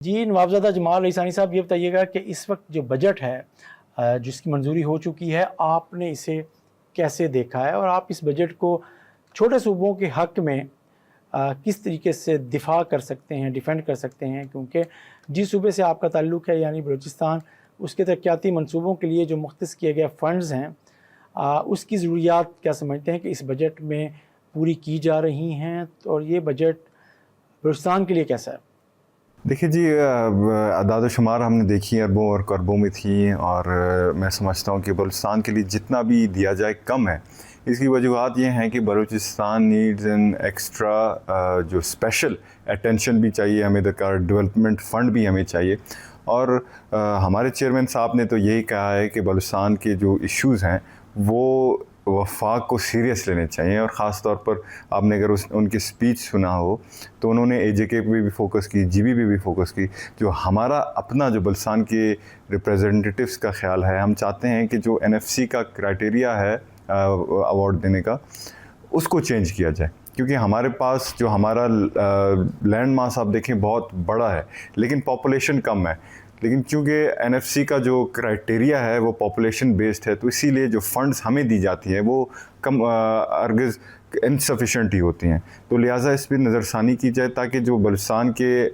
जी, नवाबज़ादा जमाल रईसानी साहब, ये बताइएगा कि इस वक्त जो बजट है जिसकी मंजूरी हो चुकी है, आपने इसे कैसे देखा है और आप इस बजट को छोटे सूबों के हक़ में किस तरीके से दिफा कर सकते हैं, डिफेंड कर सकते हैं? क्योंकि जिस सूबे से आपका ताल्लुक़ है यानी बलूचिस्तान, उसके तरक्याती मंसूबों के लिए जो मुख्तस किए गए फ़ंड्स हैं, उसकी ज़रूरियात क्या समझते हैं कि इस बजट में पूरी की जा रही हैं? और ये बजट बलूचिस्तान के लिए कैसा है? देखिए जी, अदाद-ओ-शुमार हमने देखी अरबों और करबों में थी और मैं समझता हूँ कि बलूचिस्तान के लिए जितना भी दिया जाए कम है। इसकी वजूहात ये हैं कि बलूचिस्तान नीड्स एन एक्स्ट्रा जो स्पेशल अटेंशन भी चाहिए हमें, दरकार डेवलपमेंट फ़ंड भी हमें चाहिए। और हमारे चेयरमैन साहब ने तो यही कहा है कि बलूचिस्तान के जो इश्यूज़ हैं वो वफाक को सीरियस लेने चाहिए। और ख़ास तौर पर आपने अगर उनकी स्पीच सुना हो तो उन्होंने एजेके पे भी फोकस की, जीबी पे भी फोकस की। जो हमारा अपना जो बलूचिस्तान के रिप्रेजेंटेटिव्स का ख्याल है, हम चाहते हैं कि जो एनएफसी का क्राइटेरिया है अवार्ड देने का, उसको चेंज किया जाए। क्योंकि हमारे पास जो हमारा लैंड मास आप देखें बहुत बड़ा है लेकिन पॉपुलेशन कम है। लेकिन चूँकि एनएफसी का जो क्राइटेरिया है वो पॉपुलेशन बेस्ड है, तो इसीलिए जो फंड्स हमें दी जाती हैं वो कम अर्गज़ इनसफिशेंट ही होती हैं। तो लिहाजा इस पर नज़रसानी की जाए ताकि जो बलूचिस्तान के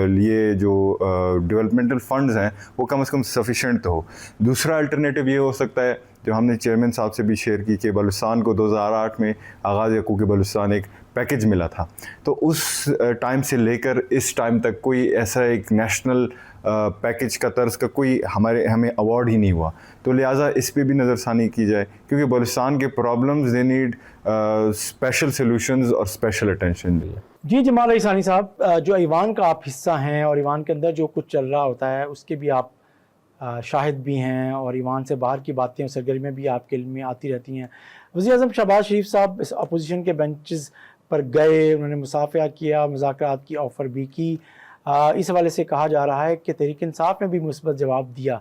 लिए जो डेवलपमेंटल फ़ंड्स हैं वो कम से कम सफिशेंट हो। दूसरा अल्टरनेटिव ये हो सकता है जो हमने चेयरमैन साहब से भी शेयर की कि बलूचिस्तान को 2008 में आगाज़ हकूक़ बलूचिस्तान एक पैकेज मिला था, तो उस टाइम से लेकर इस टाइम तक कोई ऐसा एक नेशनल पैकेज का तर्ज का कोई हमें अवार्ड ही नहीं हुआ। तो लिहाजा इस पे भी नज़रसानी की जाए क्योंकि बलूचिस्तान के problems they need special solutions और स्पेशल अटेंशन भी है। जी, जमाल रईसानी साहब, जो ईवान का आप हिस्सा हैं और ईवान के अंदर जो कुछ चल रहा होता है उसके भी आप शाहिद भी हैं और ईवान से बाहर की बातें और सरगर्मियाँ भी आपके इल्म में आती रहती हैं। वज़ीर-ए-आज़म शहबाज शरीफ साहब इस अपोजिशन के बेंचेस पर गए, उन्होंने मुसाफ़हा किया, मुज़ाकरात की ऑफ़र भी की। इस हवाले से कहा जा रहा है कि तहरीक इंसाफ ने भी मुस्बत जवाब दिया।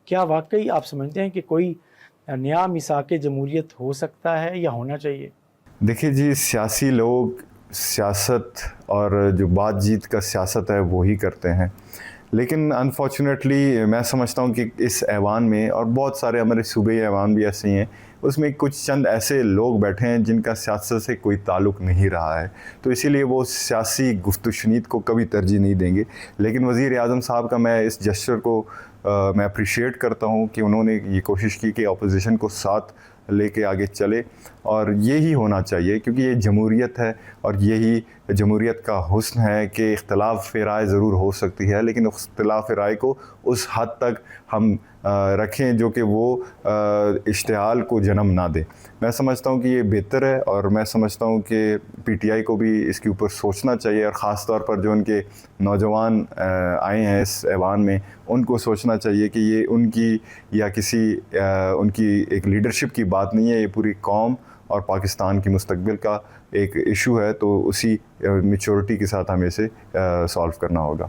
क्या वाक़ई आप समझते हैं कि कोई नया मिसाक़ जमहूरियत हो सकता है या होना चाहिए? देखिए जी, सियासी लोग सियासत और जो बातचीत का सियासत है वो ही करते हैं, लेकिन अनफॉर्चुनेटली मैं समझता हूँ कि इस ऐवान में और बहुत सारे हमारे सूबे ऐवान भी ऐसे ही हैं, उसमें कुछ चंद ऐसे लोग बैठे हैं जिनका सियासत से कोई ताल्लुक़ नहीं रहा है, तो इसीलिए वो सियासी गुफ्तशनीद को कभी तरजीह नहीं देंगे। लेकिन वज़ीर-ए-आज़म साहब का मैं इस जेस्चर को मैं अप्रिशिएट करता हूँ कि उन्होंने ये कोशिश की कि अपोजिशन को साथ लेके आगे चले, और यही होना चाहिए क्योंकि ये जमहूरियत है और यही जमहूरियत का हुस्न है कि इख्तलाफ राय ज़रूर हो सकती है लेकिन इख्तलाफ राय को उस हद तक हम रखें जो कि वो इश्तिहाल को जन्म ना दे। मैं समझता हूँ कि ये बेहतर है और मैं समझता हूँ कि पीटीआई को भी इसके ऊपर सोचना चाहिए और ख़ास तौर पर जो उनके नौजवान आए हैं इस ऐवान में, उनको सोचना चाहिए कि ये उनकी या किसी उनकी एक लीडरशिप की बात नहीं है, ये पूरी कौम और पाकिस्तान की मुस्तकबिल का एक इशू है। तो उसी मैच्योरिटी के साथ हमें इसे सॉल्व करना होगा।